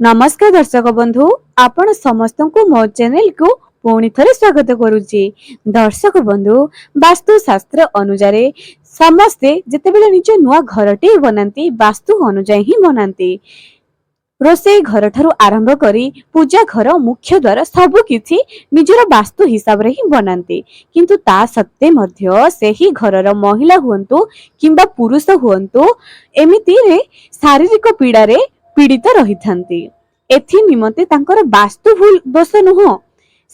नमस्कार दर्शक बंधु आपण समस्त को मो चैनल को पुणी थरे स्वागत करुच्ची। दर्शक बंधु वास्तु शास्त्र अनुसार समस्ते जितेबेले निज नुआ घरटे बनाती वास्तु अनुसार ही बनाती। रोषे घर ठारू आरंभ करी पूजा घर मुख्य द्वार सबु किछि निजर वास्तु हिसाब रे ही बनाती। किंतु ता सत्ते मध्य सेही घरर महिला हुअंतु किंबा पुरुष हुअंतु एमिति रे शारीरिक पीड़ा रे पीड़ित रही थांती। एथि निमते तांकर वास्तु भूल दोष नुह,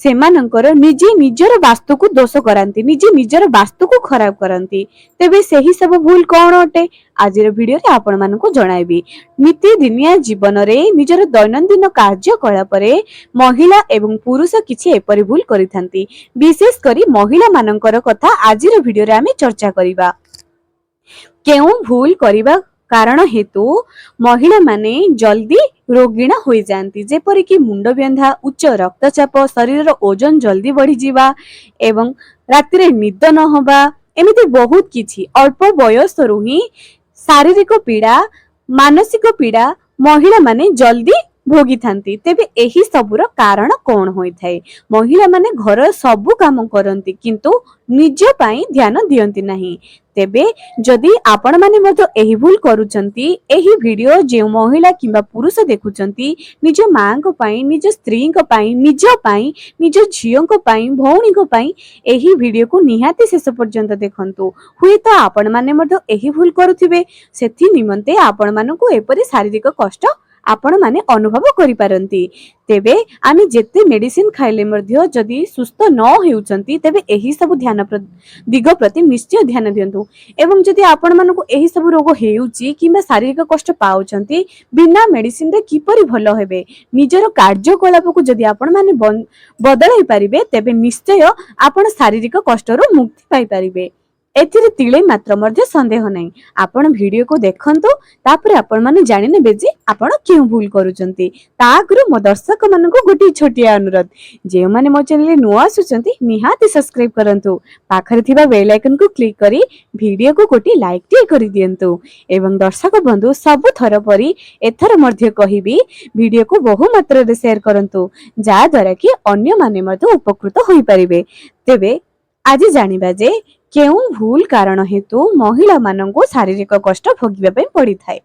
सेमानंकर निजे निजर वास्तु को दोष करांती, निजे निजर वास्तु को खराब करांती। तेबे सेही सब भूल कौन अटे आजिर वीडियो रे आपण मानकु जणाइबी। नीति दिनिया जीवन रे निजर दैनंदिन कार्य कलाप रे महिला एवं पुरुष किछि एपरि भूल करिथांती। विशेष करी महिला मानकर कथा आजिर वीडियो रे आमे चर्चा करिबा। केउ भूल करिबा कारण हेतु महिला माने जल्दी रोगिणा होई जांती, जेपरि कि मुंड व्यंधा, उच्च रक्तचाप, शरीर ओजन जल्दी बढ़ी जीवा एवं राति रे निद न होबा, एमिति बहुत किछि अल्प बयस रु ही शारीरिक पीड़ा, मानसिक पीड़ा महिला माने जल्दी भोगी थांती। तेबे एही सबुर कारण कौन होई थाए? महिला माने घर सबु काम करंती किंतु निज पाई ध्यान दियंती नहीं। तेबे जदि आपण माने मधो एही भूल करूचंती, एही वीडियो जे महिला किंबा पुरुष देखुचंती निज मां को पाई, निज स्त्री को पाई, निज पाई, निज झियो को पाई, भौणी को पाई एही वीडियो को निहाती शेष पर्यंत देखंतु। हुई तो आपण माने मधो एही भूल करूथिबे, सेथि निमंते आपण मानको एपरि शारीरिक कष्ट आपण माने अनुभव करि पारंती। तेबे आमे जेते मेडिसिन खाइले मध्य जदि सुस्थ न हेउचंती तेबे एही सब ध्यान दिग प्रति निश्चय ध्यान दियंतु। एवं जदि आपण मानको एही सब रोग हेउची किबा शारीरिक कष्ट पाउचंती, बिना मेडिसिन रे किपरि भलो हेबे, निजर कार्यकलाप को जदि आपण माने बदलाई पारिबे तेबे निश्चय आपण शारीरिक कष्ट रो मुक्ति पाई पारिबे। एथिरे तिले मात्र मध्य संदेह नहीं। आपण वीडियो को देखंतु, तापरे आपण माने जानि नेबे जे आपण क्यों भूल करूचंती। ता आगरु मो दर्शक मानको गोटी छोटिया अनुरोध, जे माने मो चैनल नुआ आसुचंती निहाती सब्सक्राइब करंतु, पाखरे थिबा बेल आइकन को क्लिक करी वीडियो को गोटी लाइक टी करि दियंतु। एवं दर्शक बंधु सब थर परी एथर मध्य कहिबी वीडियो को बहु मात्रा रे शेयर करंतु, जा द्वारा कि अन्य माने मध्य उपकृत होई परिबे। तेबे आज जानिबा जे केउ भूल कारण हेतु महिला मानंको शारीरिक कष्ट भोगिबा पई पड़ी थाए।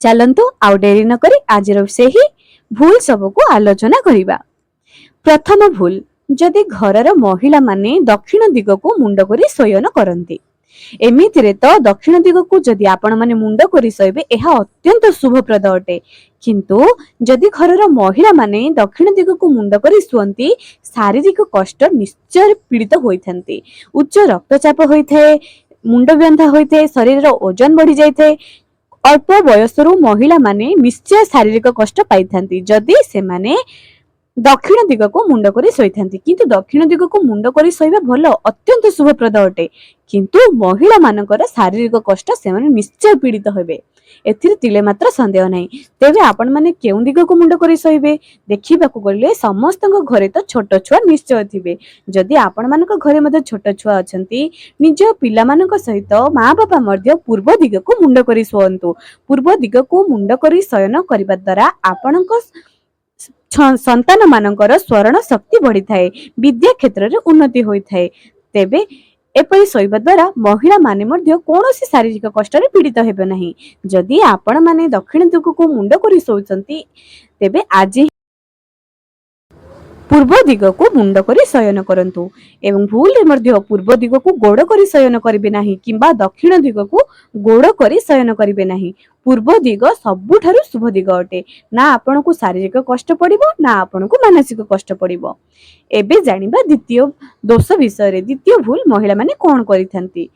चलंतु आउ डेरी न करी आजिर सेही भूल सब को आलोचना करिबा। प्रथम भूल, जदि घरर महिला माने दक्षिण दिग को मुंड करी शयन करंती। एमितिरे तो दक्षिण दिग को जदि आपण माने मुंड करी शोइबे एहा अत्यंत शुभप्रद अटे। किंतु जदि घरर महिला माने दक्षिण दिग को मुंड करी शुअंती, शारीरिक कष्ट निश्चय पीड़ित होइथांती। उच्च रक्तचाप होइथे, मुंड व्यंधा होइथे, शरीर ओजन बढ़ी जाइथे। अल्प बयसरु महिला माने निश्चय शारीरिक कष्ट पाइथांती जदि से माने दक्षिण दिग को मुंड करी शोइथांती। किंतु दक्षिण दिग को मुंड करी शोइबा भलो, अत्यंत शुभप्रद अटे। किंतु महिला मानकर शारीरिक कष्ट से माने निश्चय पीड़ित हेबे, एथिरे तिले मात्र संदेह नहीं। तेबे आपण माने केउ दिग को मुंड करी शोइबे? देखिबाकू गले समस्तक घरे तो छोट छुआ निश्चय थिबे। जदि आपण मानक घरे मध्ये छोट छुआ अछंती, निज पिला मानक सहित मां बापा मध्ये पूर्व दिग को मुंड करी शोअंतु। पूर्व दिग को मुंड करी शयन करिबा द्वारा आपणक संतान मानकर स्वर्ण शक्ति बढ़ी थाए, विद्या क्षेत्र रे उन्नति होई थाए। तेबे एपरि शोइबा द्वारा महिला माने मध्ये कोनोसी शारीरिक कष्ट रे पीड़ित हेबे नहीं। जदि आपण माने दक्षिण दिग को मुंड करी शोउचंती तेबे आज पूर्व दिग को मुंड करी शयन करंतु। एवं भूल रे मध्ये पूर्व दिग को गोड़ करी शयन करिवे नाही किंबा दक्षिण दिग को गोड़ करी शयन करिवे नाही। पूर्व दिग सबुठारु शुभ दिग अटे। ना आपण को शारीरिक कष्ट पड़िबो, ना आपण को मानसिक कष्ट पड़िबो। एबे जानिबा द्वितीय दोष विषय रे। द्वितीय भूल महिला माने कोन करिथांती?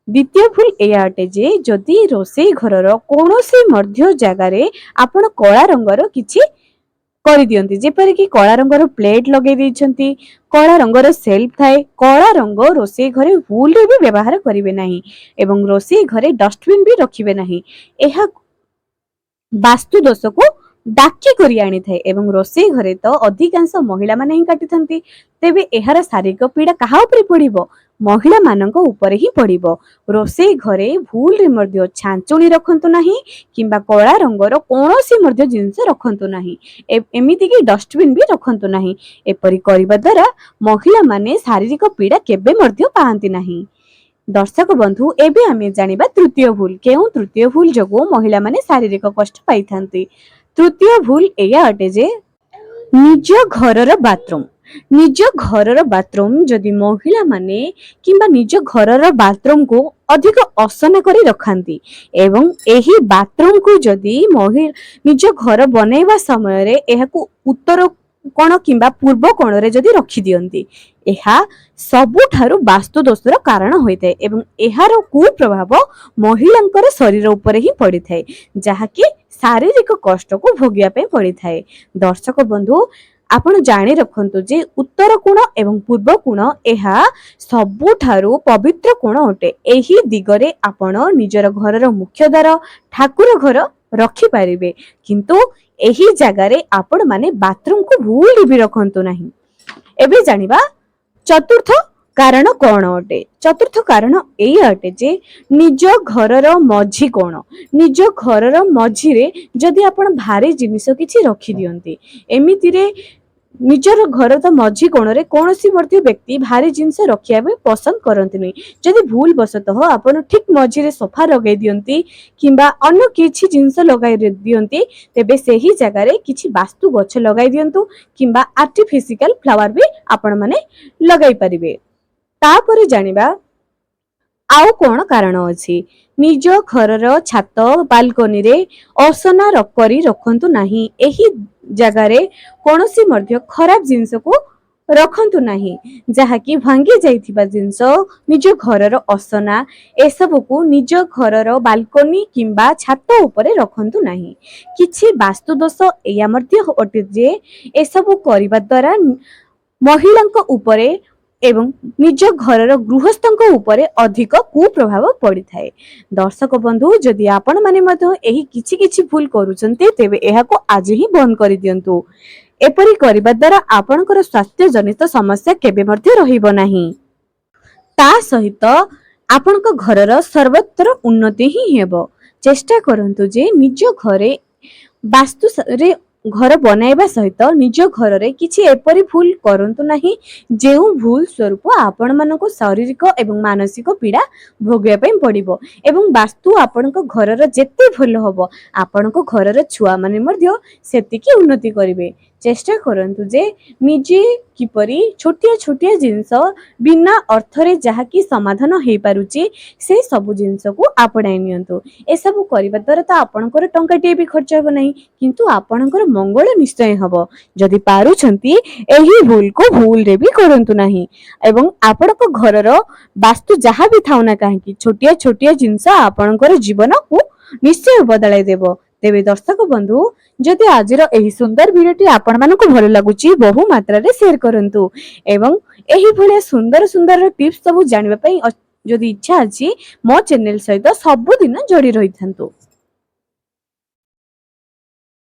द्वितीय भूल एया अटे जे जदि रोषेई घरर कोनोसी मध्य जगह रे आपण कला रंगर किछि करि दियंती, जेपरि कि कला रंगर प्लेट लगे दैछंती, कला रंगर सेल्फ थाए। कला रंग रोषेई घरे भूल रे भी व्यवहार करिवे नाही एवं रोषेई घरे डस्टबिन भी रखिबे नाही। एहा वास्तु दोष को डाकी करी आनी थाए एवं रोषेई घरे तो अधिकांश महिला माने ही काटिथंती। तेबे एहार शारीरिक पीड़ा कहा उपरे पड़िबो? महिला मानक उपरे ही पड़िबो। रोषेई घरे भूल रे मध्य छांचुणी रखंतु नाही किंबा कला रंगर कोनोसी मध्य जिंस रखंतु नाही। एमिति कि डस्टबिन भी रखंतु नाही। एपरि करिबा द्वारा महिला माने शारीरिक पीड़ा केबे मध्य पाआंती नाही। दर्शक बंधु एबे आमे जानिबा तृतीय भूल। केउ तृतीय भूल जगो महिला माने शारीरिक कष्ट पाइथांती। तृतीय भूल एया अटे जे निज घरर बाथरूम। निज घरर बाथरूम जदि महिला माने किंबा निज घरर बाथरूम को अधिक असना करी रखंती एवं एही बाथरूम को जदि निज घर बनैबा समय रे एहाकू उत्तर कोण किंबा पूर्व कोण रे जदि रखि दियंती एहा सबुठारु वास्तु दोषर कारण होइते एवं एहार कुप्रभाव महिलांकर शरीर उपरे ही पड़ी थाए जहाँकि शारीरिक कष्ट को भोगिया पे पड़ी थाए। दर्शक बंधु आपण जाणी रखंतु जे उत्तर कोण एवं पूर्व कोण एहा सबुठारु पवित्र कोण अटे। एही दिगरे आपण निजर घरर मुख्य द्वार ठाकुर घर रखि पारिबे किंतु एही जगारे आपण माने बाथरूम को भूल भी रखंतु नाही। एबे जानिबा चतुर्थ कारण कौन अटे। चतुर्थ कारण एई अटे जे निज घरर मझी कोण। निज घरर मझी रे जदि आपण भारी जिनिस किछि रखि दियंती एमिति रे निजर घर तो मझी कोण रे कोनोसी मर्त्य व्यक्ति भारी जिनिस रखिया बे पसंद करंतिनी। जदि भूल बसतः आपण ठीक मझी रे सोफा लगाई दियंती किंबा अन्य किछि जिनिस लगाई दियंती तेबे सेही जगह रे किछि वास्तु गछ लगाई दियंतु किंबा आर्टिफिशियल फ्लावर भी आपण माने लगाई परिबे। तापरे जानिबा आउ कोन कारण अछि। निज घरर छात बालकनी रे असना करी रखंतु नाही। एही जगह रे कोनोसी मध्य खराब जिंस को रखंतु नाही जहा कि भांगी जाइथिबा जिंस निज घरर असना एसबु को निज घरर बालकनी किंबा छात उपरे रखंतु नाही। किछि वास्तु दोष एया मध्य अटे जे एसबु करिबा द्वारा महिलांक उपरे एवं निज घरर गृहस्थंक उपरे अधिक कुप्रभाव पड़ी थाए। दर्शक बंधु जदि आपण माने मध्य एही किछि किछि भूल करूचंते तेबे एहाको आज ही बंद करि दियंतु। एपरि करिबा द्वारा आपणकर स्वास्थ्य जनित समस्या केबे मध्य रहिबो नाही। ता सहित आपणक घरर सर्वत्र उन्नति ही हेबो। चेष्टा करंतु जे निज घरे वास्तु रे घर बनाइबा सहित निज घर रे किछि एपरि भूल करंतु नाही जेउ भूल स्वरूप आपण मानको शारीरिक एवं मानसिक पीड़ा भोगिया पे पड़िबो एवं वास्तु आपणक घरर जेते भल होबो आपणक घरर छुआ माने मध्य सेतिकी उन्नति करिवे। चेष्टा करंतु जे निजे किपरि छोटिया छोटिया जिंस बिना अर्थ रे जहा कि समाधान हेई पारुची से सब जिंस को आपणाई नियंतु। ए सब करिबा द्वारा त आपणकर टंकाटिए भी खर्च हो नहीं किंतु आपणकर मंगल निश्चय हबो। जदि पारुछंती एही भूल को भूल रे भी करंतु नाही एवं आपणक घरर वास्तु जहा भी थाउ ना काहे कि छोटिया छोटिया जिंस आपणकर जीवन को निश्चय बदलाई देबो। तेबे दर्शक बंधु जदि आजिर एही सुंदर वीडियोटी आपण मानको भल लागुची बहु मात्रा रे शेयर करंतु एवं एही भले सुंदर सुंदर टिप्स सब जानिबा पई जदि इच्छा अछि मो चैनल सहित सब दिन जोड़ी रहिथांतु।